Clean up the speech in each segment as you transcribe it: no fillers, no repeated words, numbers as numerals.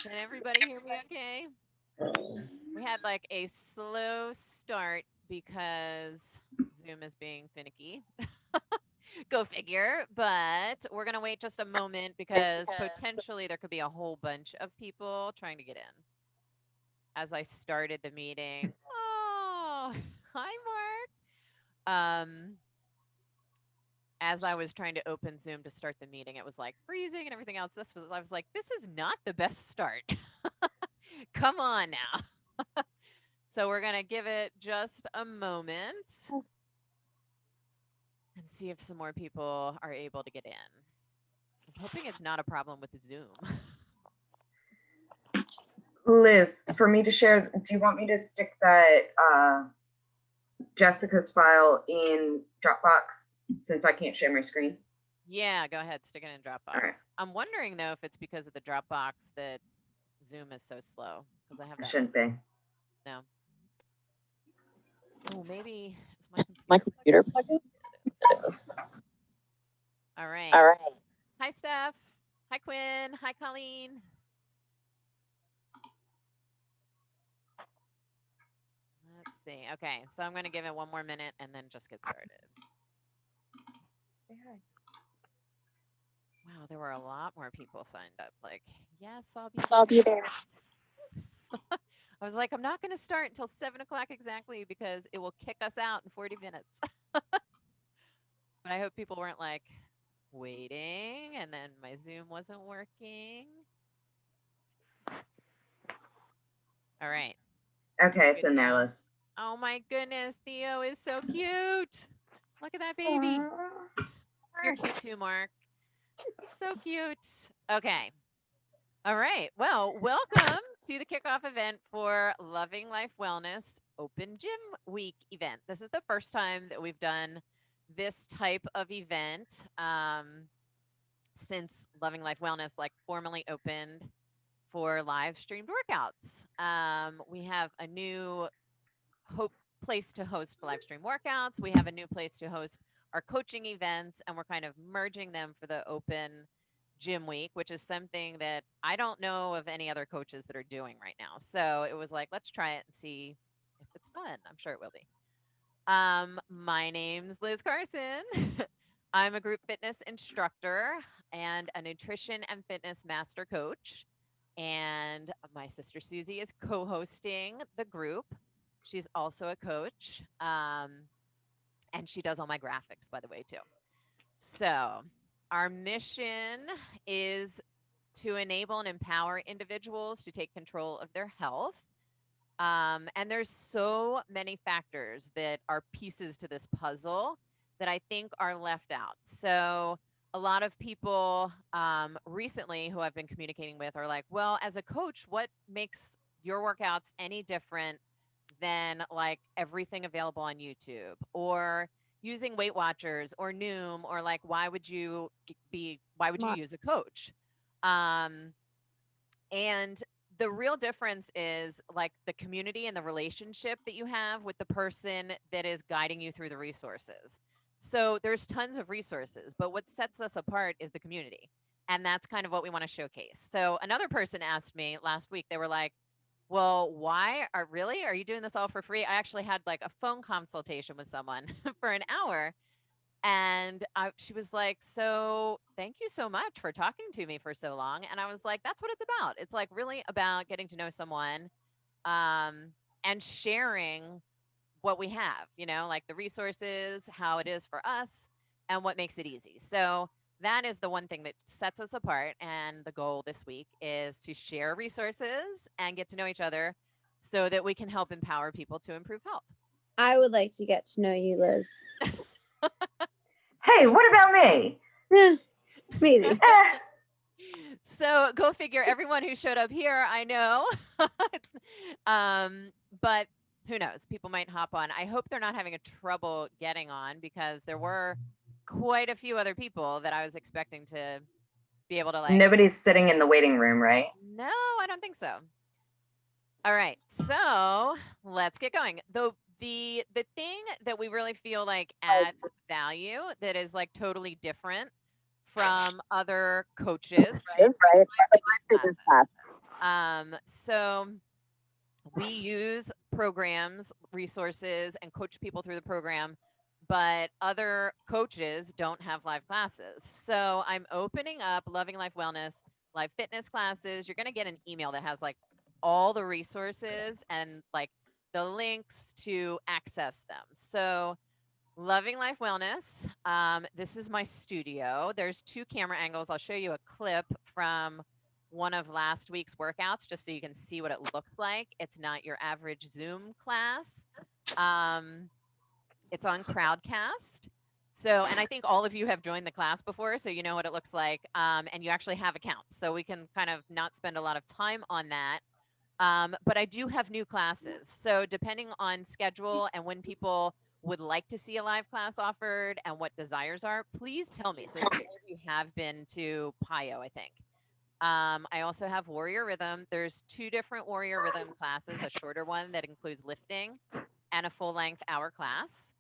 Can everybody hear me okay? We had like a slow start because Zoom is being finicky. Go figure. But we're going to wait just a moment because potentially there could be a whole bunch of people trying to get in. As I started the meeting, oh, hi, Mark. As I was trying to open Zoom to start the meeting, it was like freezing and everything else. I was like, this is not the best start. Come on now. So we're going to give it just a moment and see if some more people are able to get in. I'm hoping it's not a problem with Zoom. Liz, for me to share, do you want me to stick that Jessica's file in Dropbox since I can't share my screen? Yeah, go ahead, stick it in Dropbox. All right. I'm wondering though if it's because of the Dropbox that Zoom is so slow because I have It that. shouldn't be. No. Oh, maybe is my My computer plugged computer in? plug-in? It is. All right. All right. Hi, Steph. Hi, Quinn. Hi, Colleen. Let's see. Okay, so I'm going to give it one more minute and then just get started. Say hi. Wow, there were a lot more people signed up. Like, yes, I'll be I'll be there. there. I was like, I'm not going to start until 7 o'clock exactly because it will kick us out in 40 minutes. But I hope people weren't like waiting and then my Zoom wasn't working. All right. Okay, it's Good in there, now. Liz. Oh my goodness, Theo is so cute. Look at that baby. You're cute too, Mark. So cute. Okay. All right. Well, welcome to the kickoff event for Loving Life Wellness Open Gym Week event. This is the first time that we've done this type of event since Loving Life Wellness like formally opened for live streamed workouts. We have a new place to host live stream workouts. We have a new place to host our coaching events, and we're kind of merging them for the open gym week, which is something that I don't know of any other coaches that are doing right now. So it was like, let's try it and see if it's fun. I'm sure it will be. My name's Liz Carson. I'm a group fitness instructor and a nutrition and fitness master coach. And my sister Susie is co hosting the group. She's also a coach. And she does all my graphics, by the way, too. So, our mission is to enable and empower individuals to take control of their health. And there's so many factors that are pieces to this puzzle that I think are left out. So, a lot of people recently who I've been communicating with are like, well, as a coach, what makes your workouts any different than like everything available on YouTube or using Weight Watchers or Noom or like why would you use a coach? Um, and the real difference is like the community and the relationship that you have with the person that is guiding you through the resources. So there's tons of resources, but what sets us apart is the community. And that's kind of what we want to showcase. So another person asked me last week, they were like, well, are you doing this all for free? I actually had like a phone consultation with someone for an hour and she was like, so thank you so much for talking to me for so long. And I was like, that's what it's about. It's like really about getting to know someone and sharing what we have, like the resources, how it is for us, and what makes it easy. So that is the one thing that sets us apart. And the goal this week is to share resources and get to know each other so that we can help empower people to improve health. I would like to get to know you, Liz. Hey, what about me? Yeah, maybe. So go figure. Everyone who showed up here, I know. But who knows? People might hop on. I hope they're not having a trouble getting on because there were quite a few other people that I was expecting to be able to like. Nobody's sitting in the waiting room, right? No, I don't think so. All right, so let's get going. The thing that we really feel like adds value that is like totally different from other coaches, right? Right. Fitness classes. So we use programs, resources, and coach people through the program, but other coaches don't have live classes. So I'm opening up Loving Life Wellness live fitness classes. You're going to get an email that has like all the resources and like the links to access them. So Loving Life Wellness. This is my studio. There's 2 camera angles. I'll show you a clip from one of last week's workouts just so you can see what it looks like. It's not your average Zoom class. It's on Crowdcast. So, and I think all of you have joined the class before, so you know what it looks like, and you actually have accounts. So we can kind of not spend a lot of time on that. But I do have new classes. So depending on schedule and when people would like to see a live class offered and what desires are, please tell me. So some of you have been to PIO, I think. I also have Warrior Rhythm. There's 2 different Warrior Rhythm classes, a shorter one that includes lifting and a full length hour class.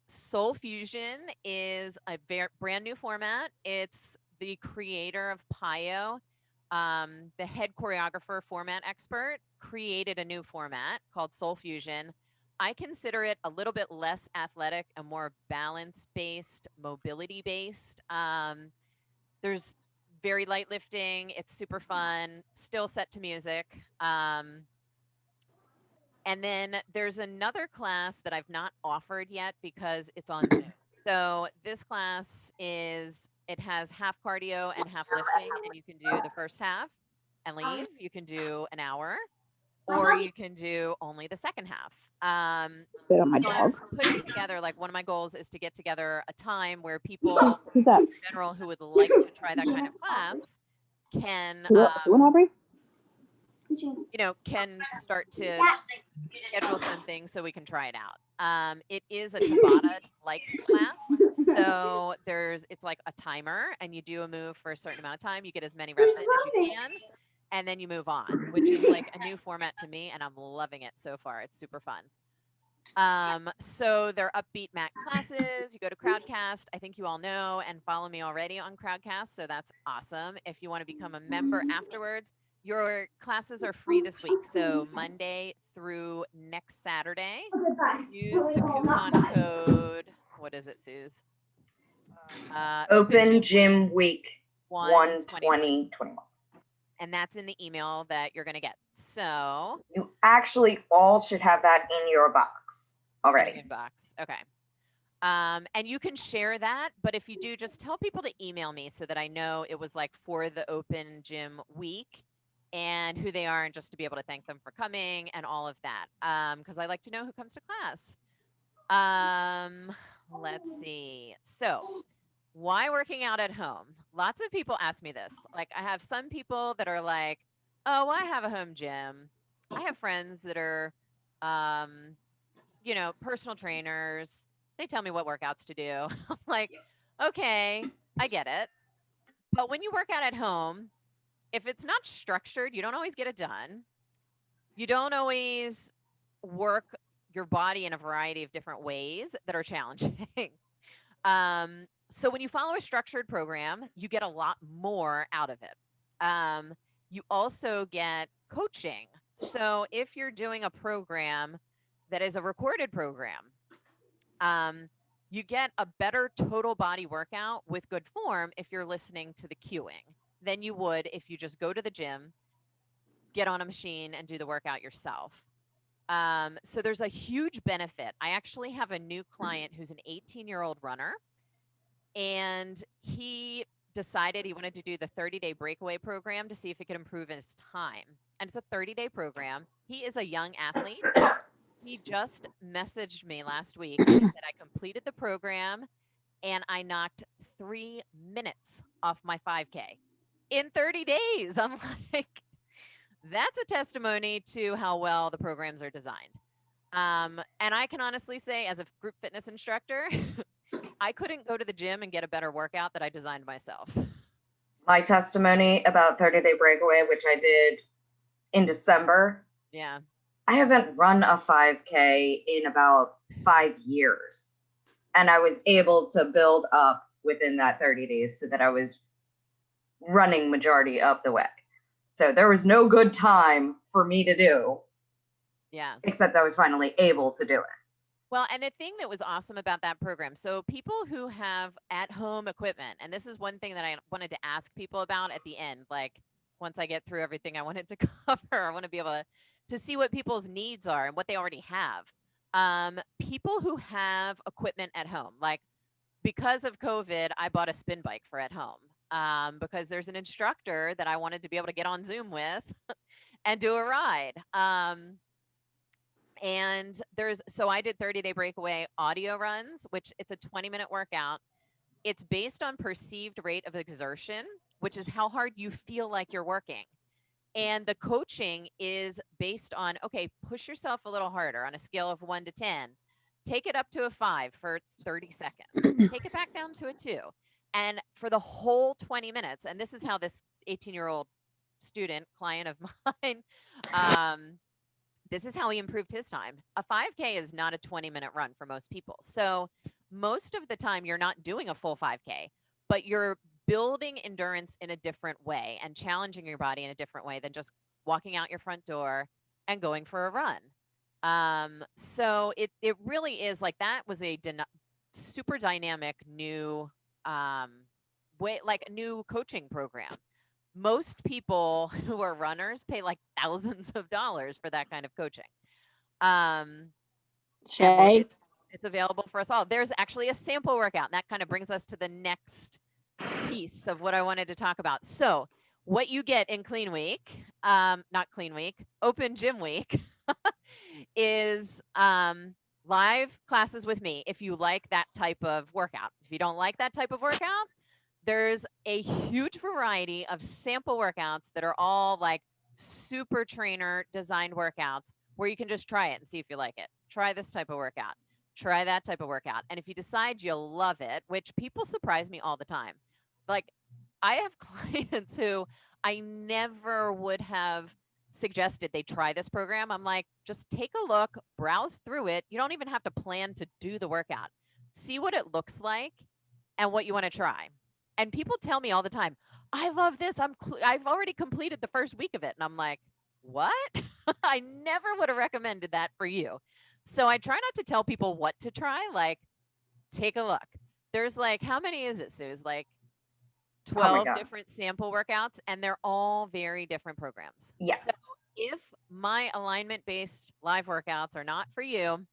Soul Fusion is a brand new format. It's the creator of PIO, the head choreographer, format expert, created a new format called Soul Fusion. I consider it a little bit less athletic and more balance based, mobility based. There's very light lifting. It's super fun, still set to music. And then there's another class that I've not offered yet because it's on Zoom. So this class it has half cardio and half lifting, and you can do the first half and leave. You can do an hour, or you can do only the second half. Bit on my So I'm dog. putting together, like, one of my goals is to get together a time where people Who's that? in general who would like to try that kind of class can, Who and Aubrey? can start to schedule something so we can try it out. It is a Tabata like class. So it's like a timer and you do a move for a certain amount of time. You get as many reps in as you can, and then you move on, which is like a new format to me, and I'm loving it so far. It's super fun. So they're upbeat Mac classes. You go to Crowdcast. I think you all know and follow me already on Crowdcast. So that's awesome. If you want to become a member afterwards, your classes are free this week. So Monday through next Saturday, use the coupon code. What is it, Suze? Open Gym Week 1/20/20. 1/20/21. And that's in the email that you're going to get. So You actually all should have that in your box already. inbox. Okay. And you can share that, but if you do, just tell people to email me so that I know it was like for the Open Gym Week and who they are, and just to be able to thank them for coming and all of that. Because I like to know who comes to class. Let's see. So why working out at home? Lots of people ask me this. Like, I have some people that are like, oh, I have a home gym. I have friends that are, personal trainers. They tell me what workouts to do. I'm like, okay, I get it. But when you work out at home, if it's not structured, you don't always get it done. You don't always work your body in a variety of different ways that are challenging. So when you follow a structured program, you get a lot more out of it. You also get coaching. So if you're doing a program that is a recorded program, you get a better total body workout with good form if you're listening to the cueing than you would if you just go to the gym, get on a machine, and do the workout yourself. So there's a huge benefit. I actually have a new client who's an 18-year-old runner, and he decided he wanted to do the 30-day breakaway program to see if he could improve his time. And it's a 30-day program. He is a young athlete. He just messaged me last week and said, I completed the program and I knocked 3 minutes off my 5K in 30 days. I'm like, that's a testimony to how well the programs are designed. And I can honestly say, as a group fitness instructor, I couldn't go to the gym and get a better workout that I designed myself. My testimony about 30-day breakaway, which I did in December. Yeah. I haven't run a 5K in about 5 years. And I was able to build up within that 30 days so that I was running majority of the way. So there was no good time for me to do. Yeah. Except I was finally able to do it. Well, and the thing that was awesome about that program, so people who have at-home equipment, and this is one thing that I wanted to ask people about at the end, like once I get through everything I wanted to cover, I want to be able to see what people's needs are and what they already have. People who have equipment at home, like because of COVID, I bought a spin bike for at home because there's an instructor that I wanted to be able to get on Zoom with and do a ride. And so I did 30-day breakaway audio runs, which it's a 20-minute workout. It's based on perceived rate of exertion, which is how hard you feel like you're working. And the coaching is based on, okay, push yourself a little harder on a scale of 1 to 10. Take it up to a 5 for 30 seconds. Take it back down to a 2. And for the whole 20 minutes, and this is how this 18-year-old student, client of mine, this is how he improved his time. A 5K is not a 20-minute run for most people. So most of the time you're not doing a full 5K, but you're building endurance in a different way and challenging your body in a different way than just walking out your front door and going for a run. So it really is like that was a super dynamic new way, like new coaching program. Most people who are runners pay like thousands of dollars for that kind of coaching. Shay, It's available for us all. There's actually a sample workout, and that kind of brings us to the next piece of what I wanted to talk about. So what you get in Clean Week, not Clean Week, Open Gym Week, is live classes with me if you like that type of workout. If you don't like that type of workout, there's a huge variety of sample workouts that are all like super trainer designed workouts where you can just try it and see if you like it. Try this type of workout. Try that type of workout. And if you decide you'll love it, which people surprise me all the time. Like I have clients who I never would have suggested they try this program. I'm like, just take a look, browse through it. You don't even have to plan to do the workout. See what it looks like and what you want to try. And people tell me all the time, I love this. I've already completed the first week of it. And I'm like, what? I never would have recommended that for you. So I try not to tell people what to try. Like, take a look. There's like, how many is it, Suze? Like 12 different sample workouts, and they're all very different programs. Yes. So if my alignment-based live workouts are not for you,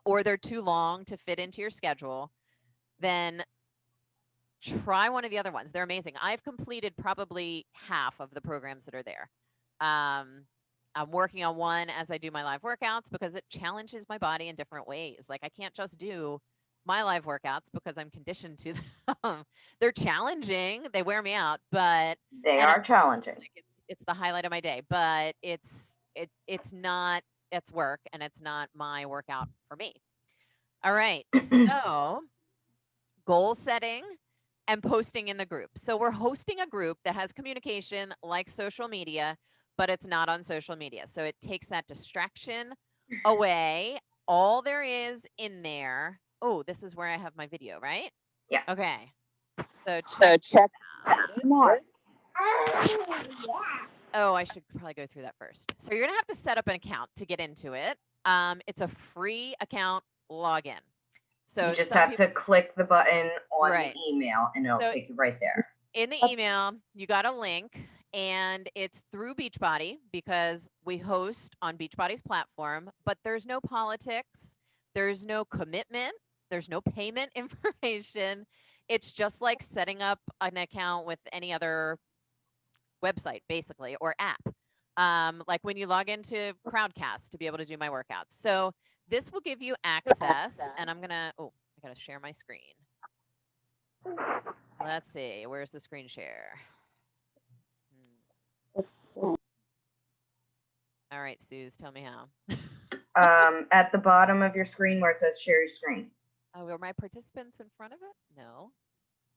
or they're too long to fit into your schedule, then try one of the other ones. They're amazing. I've completed probably half of the programs that are there. I'm working on one as I do my live workouts because it challenges my body in different ways. Like I can't just do my live workouts because I'm conditioned to them. They're challenging. They wear me out, but they are challenging. Like it's the highlight of my day, but it's not, it's work and it's not my workout for me. All right. So goal setting and posting in the group. So we're hosting a group that has communication like social media, but it's not on social media. So it takes that distraction away. All there is in there. Oh, this is where I have my video, right? Yes. Okay. So check Mark. Oh, I should probably go through that first. So you're gonna have to set up an account to get into it. It's a free account login. So you just have to click the button on right. the email and it'll take you right there. In the email, you got a link and it's through Beachbody because we host on Beachbody's platform, but there's no politics, there's no commitment, there's no payment information. It's just like setting up an account with any other website, basically, or app. Like when you log into Crowdcast to be able to do my workouts. So this will give you access, and I'm gonna, I gotta share my screen. Let's see, where's the screen share? All right, Suze, tell me how. At the bottom of your screen where it says share your screen. Oh, are my participants in front of it? No.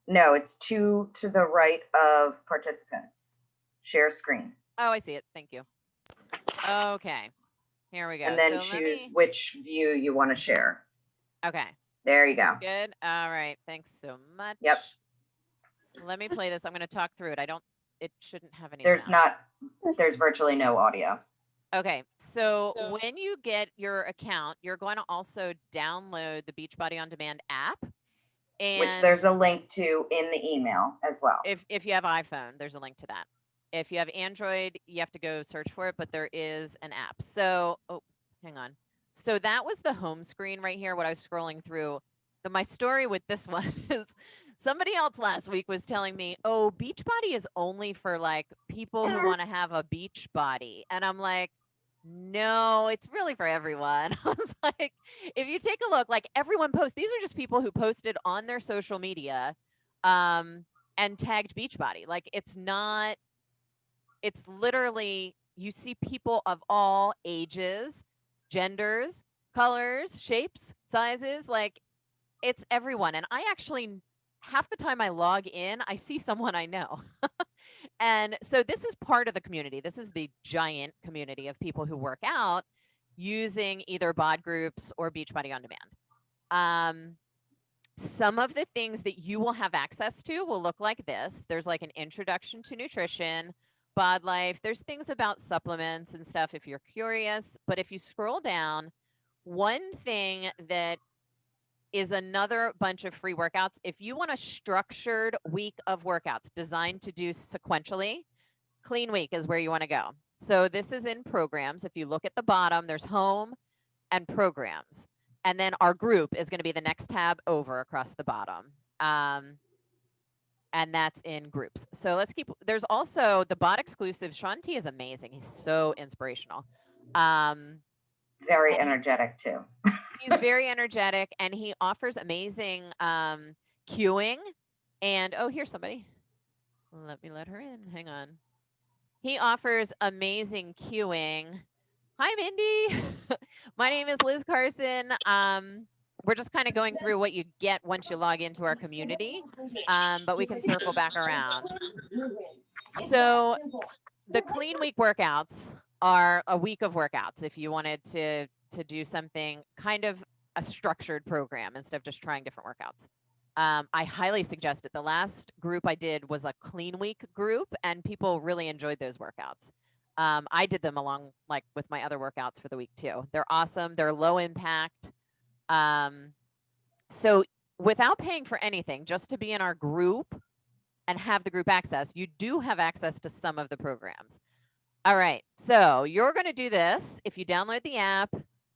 No, it's two to the right of participants. Share screen. Oh, I see it. Thank you. Okay. Here we go. And then choose which view you want to share. Okay. There you go. That's good. All right. Thanks so much. Yep. Let me play this. I'm going to talk through it. I don't it shouldn't have any There's sound. there's virtually no audio. Okay, so when you get your account, you're going to also download the Beachbody On Demand app. And which there's a link to in the email as well. If you have iPhone, there's a link to that. If you have Android, you have to go search for it, but there is an app. So, oh, hang on. So that was the home screen right here, what I was scrolling through. My story with this one is somebody else last week was telling me, oh, Beachbody is only for like people who want to have a beach body. And I'm like, no, it's really for everyone. I was like, if you take a look, like everyone posts, these are just people who posted on their social media and tagged Beachbody. Like it's literally, you see people of all ages, genders, colors, shapes, sizes, like it's everyone. And I actually, half the time I log in, I see someone I know. And so this is part of the community. This is the giant community of people who work out using either bod groups or Beachbody On Demand. Some of the things that you will have access to will look like this. There's like an introduction to nutrition, bod life. There's things about supplements and stuff if you're curious. But if you scroll down, one thing that is another bunch of free workouts. If you want a structured week of workouts designed to do sequentially, Clean Week is where you want to go. So this is in programs. If you look at the bottom, there's home and programs. And then our group is going to be the next tab over across the bottom. And that's in groups. So let's keep, there's also the bot exclusive. Sean T is amazing. He's so inspirational. Very energetic too. He's very energetic and he offers amazing queuing. And oh, here's somebody. Let me let her in. Hang on. He offers amazing queuing. Hi, Mindy. My name is Liz Carson. We're just kind of going through what you get once you log into our community, but we can circle back around. So the Clean Week workouts are a week of workouts if you wanted to do something kind of a structured program instead of just trying different workouts. I highly suggest it. The last group I did was a Clean Week group, and people really enjoyed those workouts. I did them along like with my other workouts for the week too. They're awesome. They're low impact. So without paying for anything, just to be in our group and have the group access, you do have access to some of the programs. All right, so you're going to do this. If you download the app,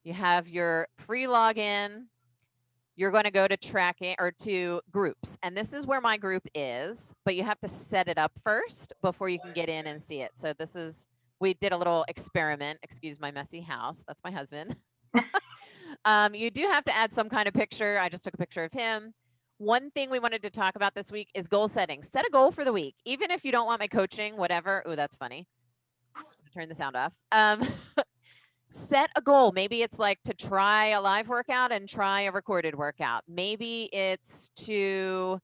you have your free login. You're going to go to tracking or to groups. And this is where my group is, but you have to set it up first before you can get in and see it. So this is, we did a little experiment. Excuse my messy house. That's my husband. You do have to add some kind of picture. I just took a picture of him. One thing we wanted to talk about this week is goal setting. Set a goal for the week. Even if you don't want my coaching, whatever. Oh, that's funny. Turn the sound off. Set a goal. Maybe it's like to try a live workout and try a recorded workout. Maybe it's to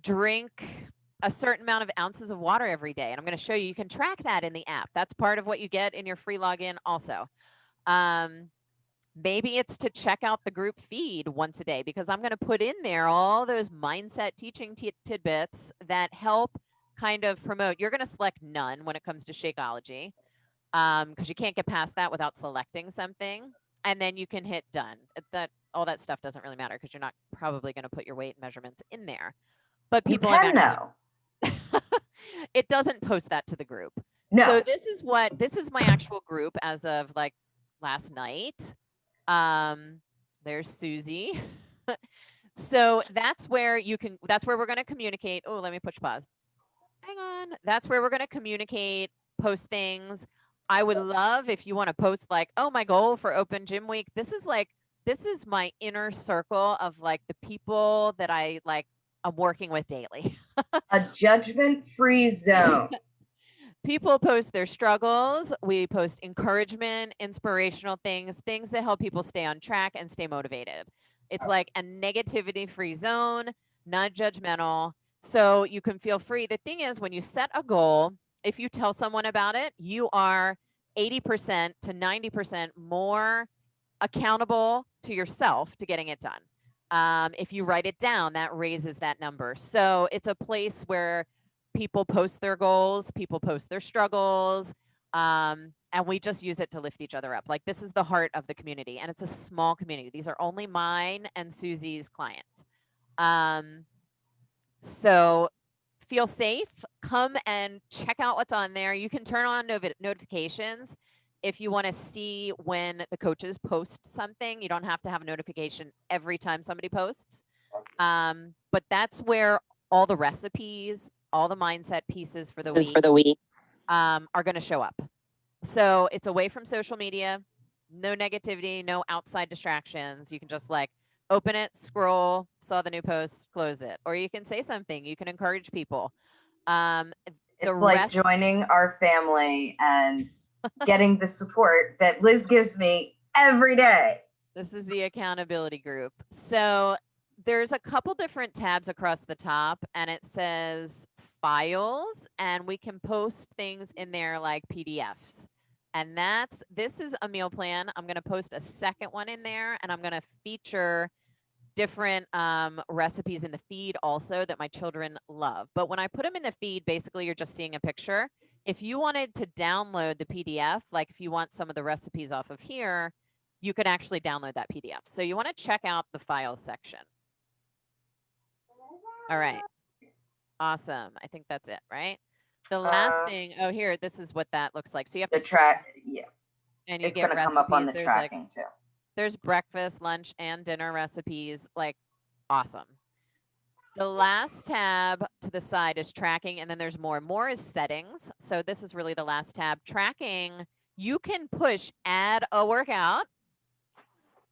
drink a certain amount of ounces of water every day. And I'm going to show you, you can track that in the app. That's part of what you get in your free login also. Maybe it's to check out the group feed once a day, because I'm going to put in there all those mindset teaching tidbits that help kind of promote. You're going to select none when it comes to Shakeology, because you can't get past that without selecting something. And then you can hit done. All that stuff doesn't really matter because you're not probably going to put your weight measurements in there. But people you can, though. It doesn't post that to the group. No. So this is my actual group as of like last night. There's Susie. So that's where we're going to communicate. Oh, let me push pause. Hang on. That's where we're going to communicate, post things. I would love if you want to post like, oh, my goal for open gym week. This is my inner circle of like the people that I'm working with daily. A judgment-free zone. People post their struggles. We post encouragement, inspirational things that help people stay on track and stay motivated. It's like a negativity-free zone, not judgmental. So you can feel free. The thing is, when you set a goal, if you tell someone about it, you are 80% to 90% more accountable to yourself to getting it done. If you write it down, that raises that number. So it's a place where people post their goals, people post their struggles, and we just use it to lift each other up. Like, this is the heart of the community, and it's a small community. These are only mine and Susie's clients. So feel safe. Come and check out what's on there. You can turn on notifications if you want to see when the coaches post something. You don't have to have a notification every time somebody posts. But that's where all the recipes, all the mindset pieces for the week are going to show up. So it's away from social media, no negativity, no outside distractions. You can just like open it, scroll, saw the new post, close it. Or you can say something. You can encourage people. It's like joining our family and getting the support that Liz gives me every day. This is the accountability group. So there's a couple different tabs across the top, and it says files, and we can post things in there like PDFs. And this is a meal plan. I'm going to post a second one in there, and I'm going to feature different recipes in the feed also that my children love. But when I put them in the feed, basically you're just seeing a picture. If you wanted to download the PDF, like if you want some of the recipes off of here, you could actually download that PDF. So you want to check out the files section. All right. Awesome. I think that's it, right? The last thing, oh, here, this is what that looks like. So you have the to track, yeah. And you it's get gonna recipes. come up on the There's tracking like, too. There's breakfast, lunch, and dinner recipes. Like, awesome. The last tab to the side is tracking, and then there's more. More is settings. So this is really the last tab. Tracking, you can push add a workout,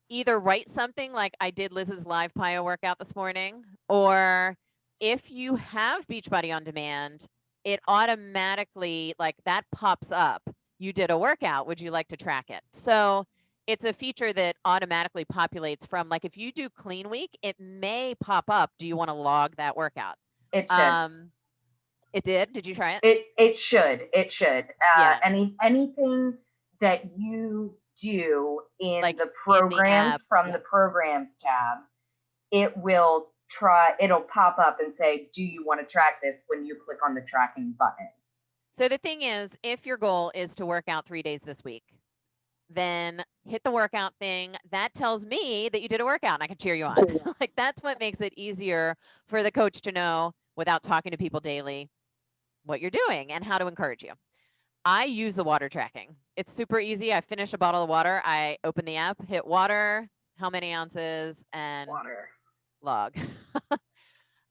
either write something like I did Liz's live PIO workout this morning, or if you have Beachbody on demand, it automatically, like that pops up. You did a workout. Would you like to track it? So it's a feature that automatically populates from, like, if you do clean week, it may pop up. Do you want to log that workout? It should. It did. Did you try it? It should. It should. Yeah. Anything that you do in Like the programs from the programs tab, it'll pop up and say, do you want to track this, when you click on the tracking button. So the thing is, if your goal is to work out 3 days this week, then hit the workout thing. That tells me that you did a workout and I can cheer you on. Like, that's what makes it easier for the coach to know, without talking to people daily, what you're doing and how to encourage you. I use the water tracking. It's super easy. I finish a bottle of water. I open the app, hit water, how many ounces, and water log.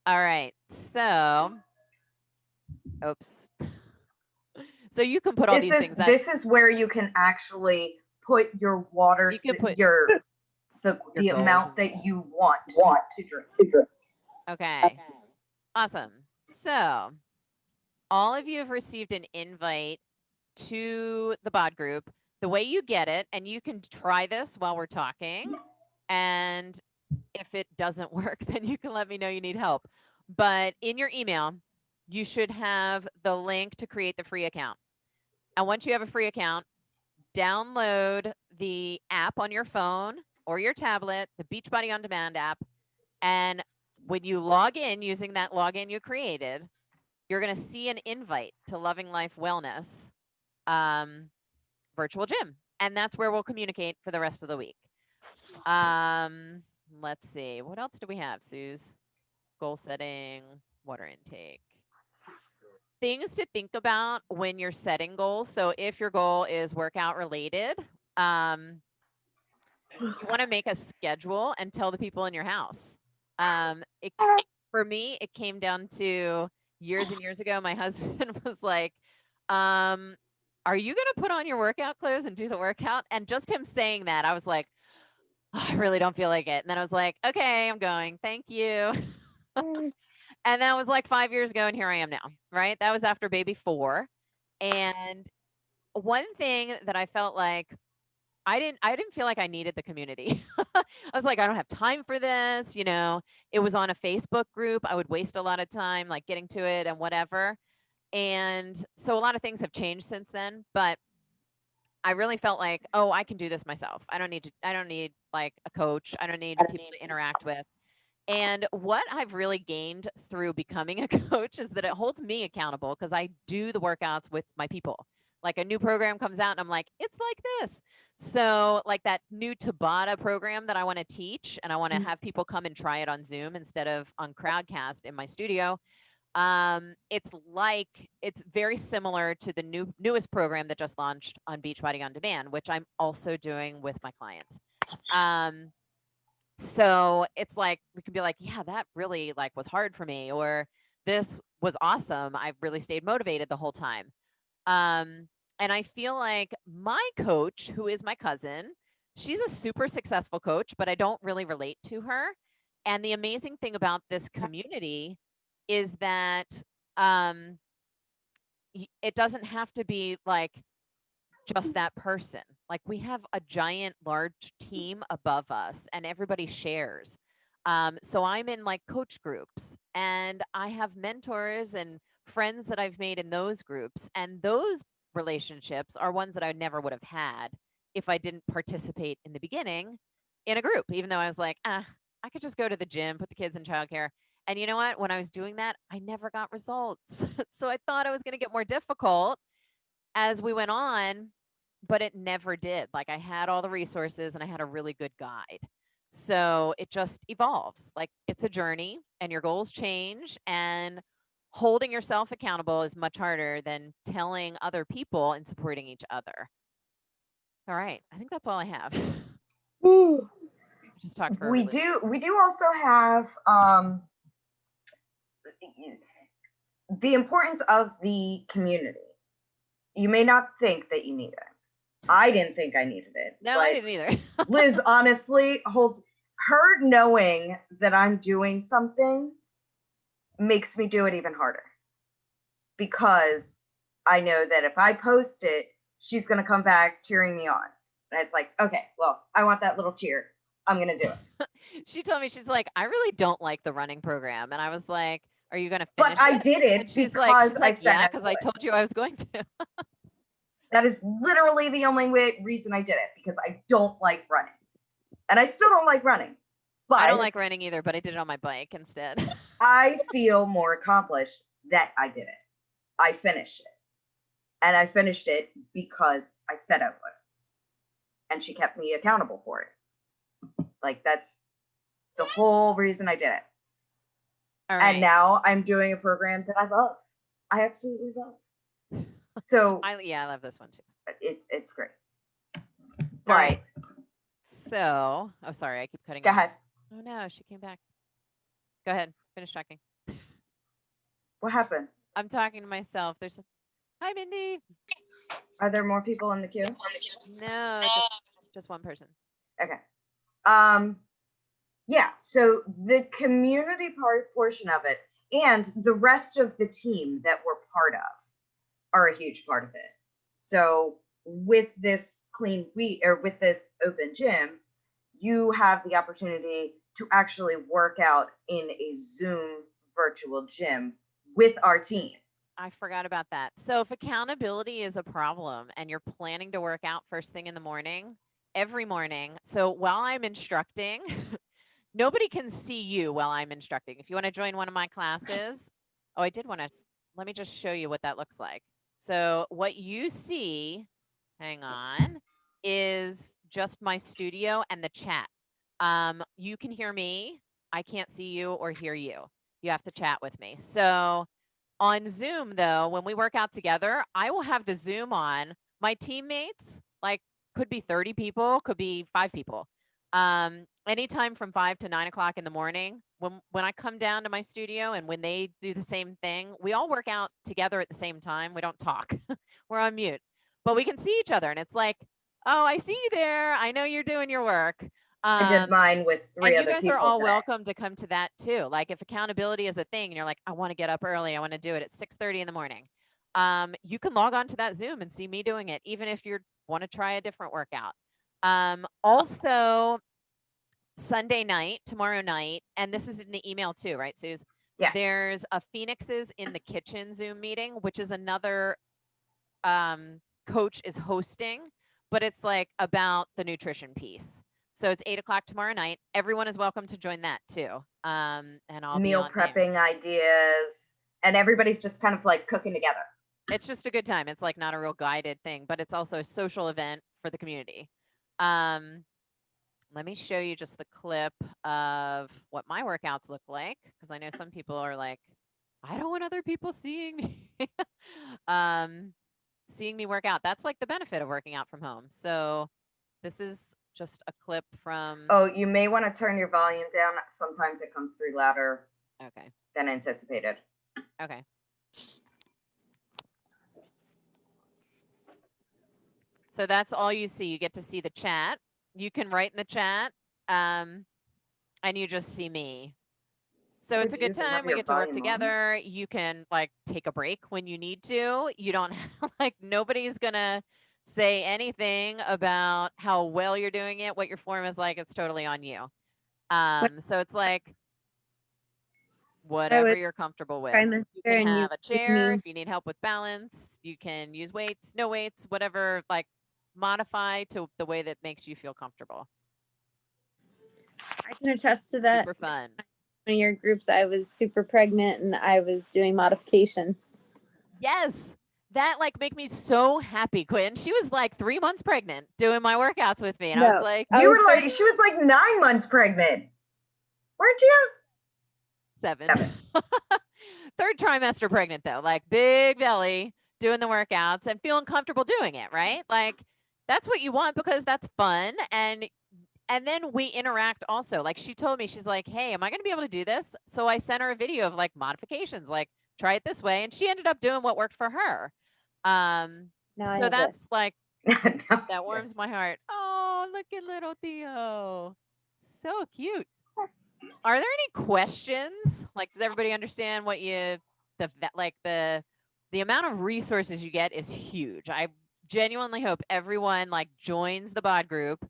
All right. So, oops. So you can put all these things. This is where you can actually put your water, you can put the amount that you want to drink. Okay. Awesome. So all of you have received an invite to the bod group. The way you get it, and you can try this while we're talking, and if it doesn't work, then you can let me know you need help. But in your email, you should have the link to create the free account. And once you have a free account, download the app on your phone or your tablet, the Beachbody On Demand app. And when you log in using that login you created, you're going to see an invite to Loving Life Wellness virtual gym. And that's where we'll communicate for the rest of the week. Let's see. What else do we have, Suze? Goal setting, water intake. Things to think about when you're setting goals. So if your goal is workout related, you want to make a schedule and tell the people in your house. For me, it came down to years and years ago, my husband was like, are you going to put on your workout clothes and do the workout? And just him saying that, I was like, oh, I really don't feel like it. And then I was like, okay, I'm going. Thank you. And that was like 5 years ago, and here I am now, right? That was after baby 4. And one thing that I felt like I didn't feel like I needed the community. I was like, I don't have time for this. You know, it was on a Facebook group. I would waste a lot of time like getting to it and whatever. And so a lot of things have changed since then, but I really felt like, oh, I can do this myself. I don't need like a coach. I don't need people to interact with. And what I've really gained through becoming a coach is that it holds me accountable because I do the workouts with my people. Like a new program comes out and I'm like, it's like this. So, like that new Tabata program that I want to teach, and I want to have people come and try it on Zoom instead of on Crowdcast in my studio. It's very similar to the newest program that just launched on Beachbody On Demand, which I'm also doing with my clients. So it's like we could be like, yeah, that really like was hard for me, or this was awesome. I really stayed motivated the whole time. And I feel like my coach, who is my cousin, she's a super successful coach, but I don't really relate to her. And the amazing thing about this community is that um, it doesn't have to be like just that person. Like we have a giant, large team above us, and everybody shares. So I'm in like coach groups, and I have mentors and friends that I've made in those groups, and those relationships are ones that I never would have had if I didn't participate in the beginning in a group. Even though I was like, I could just go to the gym, put the kids in childcare. And you know what? When I was doing that, I never got results. So I thought it was going to get more difficult as we went on, but it never did. Like I had all the resources and I had a really good guide. So it just evolves. Like it's a journey and your goals change, and holding yourself accountable is much harder than telling other people and supporting each other. All right. I think that's all I have. Ooh. Just talked for a We really do also have the importance of the community. You may not think that you need it. I didn't think I needed it. No, I didn't either. Liz honestly holds her knowing that I'm doing something makes me do it even harder, because I know that if I post it, she's going to come back cheering me on. And it's like, okay, well, I want that little cheer. I'm going to do it. She told me, she's like, I really don't like the running program. And I was like, are you going to But finish I it? did it And she's because like, I said yeah, I because I would. told you I was going to. That is literally the only reason I did it, because I don't like running. And I still don't like running. But I don't like running either, but I did it on my bike instead. I feel more accomplished that I did it. I finished it. And I finished it because I said I would. And she kept me accountable for it. Like, that's the whole reason I did it. All right. And now I'm doing a program that I love. I absolutely love. So I love this one too. it's great. All right. So, oh, sorry, I keep cutting Go off. ahead. Oh no, she came back. Go ahead, finish talking. What happened? I'm talking to myself. Hi, Mindy. Are there more people in the queue? No, just one person. Okay. Yeah, so the community portion of it and the rest of the team that we're part of are a huge part of it. So with this with this open gym, you have the opportunity to actually work out in a Zoom virtual gym with our team. I forgot about that. So if accountability is a problem and you're planning to work out first thing in the morning, every morning, so while I'm instructing, nobody can see you while I'm instructing. If you want to join one of my classes, let me just show you what that looks like. So what you see, hang on, is just my studio and the chat. You can hear me. I can't see you or hear you. You have to chat with me. So on Zoom, though, when we work out together, I will have the Zoom on. My teammates, like, could be 30 people, could be 5 people. Anytime from 5 to 9 o'clock in the morning, when I come down to my studio and when they do the same thing, we all work out together at the same time. We don't talk. We're on mute, but we can see each other, and it's like, oh, I see you there. I know you're doing your work. I did mine with 3 other people. And you guys are all today. welcome to come to that too. Like if accountability is a thing and you're like, I want to get up early, I want to do it at 6:30 in the morning. You can log on to that Zoom and see me doing it, even if you want to try a different workout. Also, Sunday night, tomorrow night, and this is in the email too, right, Suze? Yeah. There's a Phoenix's in the Kitchen Zoom meeting, which is another coach is hosting, but it's like about the nutrition piece. So it's 8 o'clock tomorrow night. Everyone is welcome to join that too. And I'll be Meal on there. prepping ideas, and everybody's just kind of like cooking together. It's just a good time. It's like not a real guided thing, but it's also a social event for the community. Let me show you just the clip of what my workouts look like, because I know some people are like, I don't want other people seeing me. Seeing me work out. That's like the benefit of working out from home. So this is just a clip from. Oh, you may want to turn your volume down. Sometimes it comes through louder than anticipated. Okay. So that's all you see. You get to see the chat. You can write in the chat, and you just see me. So it's a good time. We get to work together. You can like take a break when you need to. You don't like nobody's gonna say anything about how well you're doing it, what your form is like. It's totally on you. So it's like whatever you're comfortable with. You can have a chair if you need help with balance. You can use weights, no weights, whatever, like modify to the way that makes you feel comfortable. I can attest to that. Super fun. One of your groups, I was super pregnant and I was doing modifications. Yes. That like make me so happy, Quinn. She was like 3 months pregnant doing my workouts with me. And I was like, she was like 9 months pregnant. Weren't you? 7. 3rd trimester pregnant though, like big belly, doing the workouts and feeling comfortable doing it, right? Like that's what you want because that's fun. And then we interact also. Like she told me, she's like, hey, am I going to be able to do this? So I sent her a video of like modifications, like try it this way. And she ended up doing what worked for her. So that's like, that warms my heart. Oh, look at little Theo. So cute. Are there any questions? Like, does everybody understand what the amount of resources you get is huge. I genuinely hope everyone like joins the bod group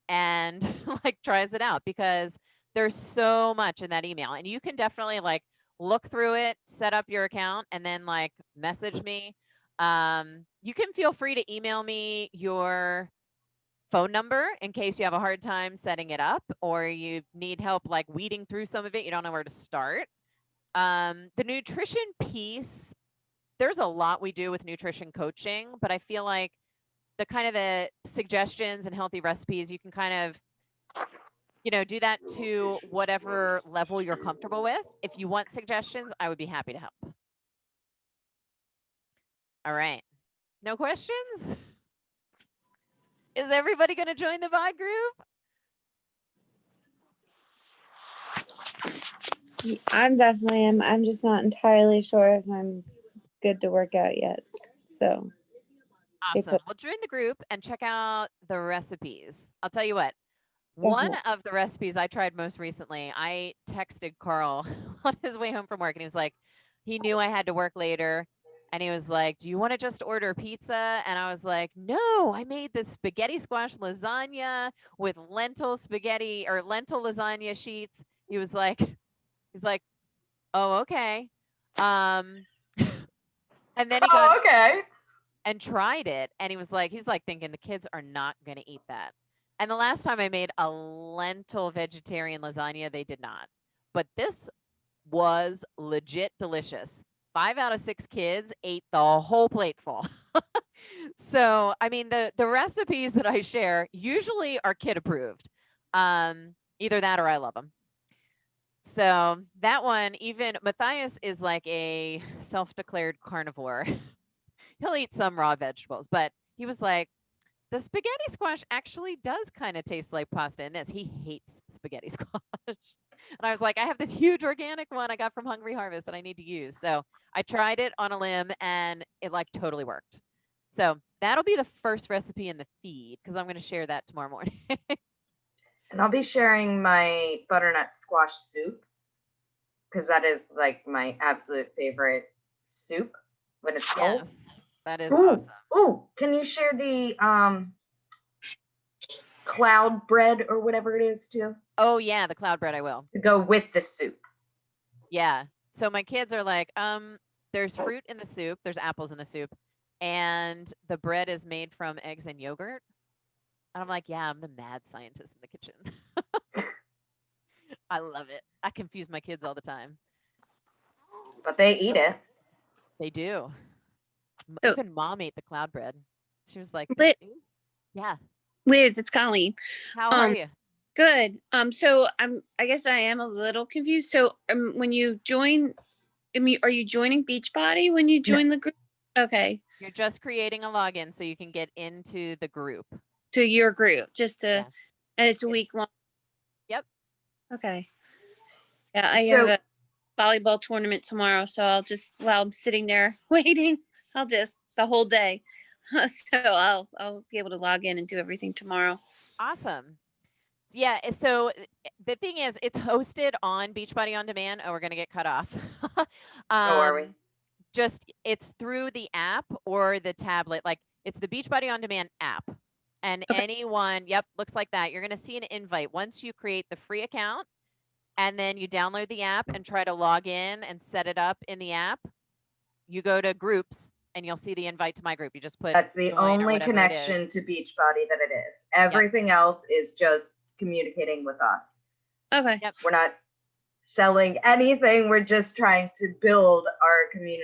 and like tries it out because there's so much in that email and you can definitely like look through it, set up your account and then like message me. You can feel free to email me your phone number in case you have a hard time setting it up or you need help like weeding through some of it. You don't know where to start. The nutrition piece, there's a lot we do with nutrition coaching, but I feel like the kind of the suggestions and healthy recipes, you can kind of, do that to whatever level you're comfortable with. If you want suggestions, I would be happy to help. All right. No questions? Is everybody going to join the VOD group? I'm definitely am. I'm just not entirely sure if I'm good to work out yet. So awesome. Well, join the group and check out the recipes. I'll tell you what. One of the recipes I tried most recently, I texted Carl on his way home from work and he was like, he knew I had to work later. And he was like, do you want to just order pizza? And I was like, no, I made this spaghetti squash lasagna with lentil spaghetti or lentil lasagna sheets. He's like, oh, okay. And then he got and tried it. And he's like thinking the kids are not going to eat that. And the last time I made a lentil vegetarian lasagna, they did not. But this was legit delicious. 5 out of 6 kids ate the whole plate full. So, I mean, the recipes that I share usually are kid approved. Either that or I love them. So that one, even Matthias is like a self-declared carnivore. He'll eat some raw vegetables, but he was like, the spaghetti squash actually does kind of taste like pasta in this. He hates spaghetti squash. And I was like, I have this huge organic one I got from Hungry Harvest that I need to use. So I tried it on a limb and it like totally worked. So that'll be the first recipe in the feed because I'm going to share that tomorrow morning. And I'll be sharing my butternut squash soup because that is like my absolute favorite soup when it's cold. Yes, that is awesome. Oh, can you share the cloud bread or whatever it is too? Oh yeah, the cloud bread I will. To go with the soup. Yeah. So my kids are like, there's fruit in the soup, there's apples in the soup, and the bread is made from eggs and yogurt. And I'm like, yeah, I'm the mad scientist in the kitchen. I love it. I confuse my kids all the time. But they eat it. They do. So- Even mom ate the cloud bread. She was like, Lit- yeah. Liz, it's Colleen. How are you? Good. So I guess I am a little confused. So when you join, are you joining Beachbody when you join the group? Okay. You're just creating a login so you can get into the group. To your group, just to, Yeah. and it's a week long. Yep. Okay. Yeah, I So- have a volleyball tournament tomorrow, so I'll just, while I'm sitting there waiting, I'll just the whole day. So I'll be able to log in and do everything tomorrow. Awesome. Yeah. So the thing is, it's hosted on Beachbody On Demand. Oh, we're going to get cut off. Are we? Just it's through the app or the tablet. Like it's the Beachbody On Demand app. And anyone, yep, looks like that. You're going to see an invite once you create the free account and then you download the app and try to log in and set it up in the app. You go to groups and you'll see the invite to my group. You just put That's the join or only whatever it connection is. to Beachbody that it is. Everything else is just communicating with us. Okay. Yep. We're not selling anything. We're just trying to build our community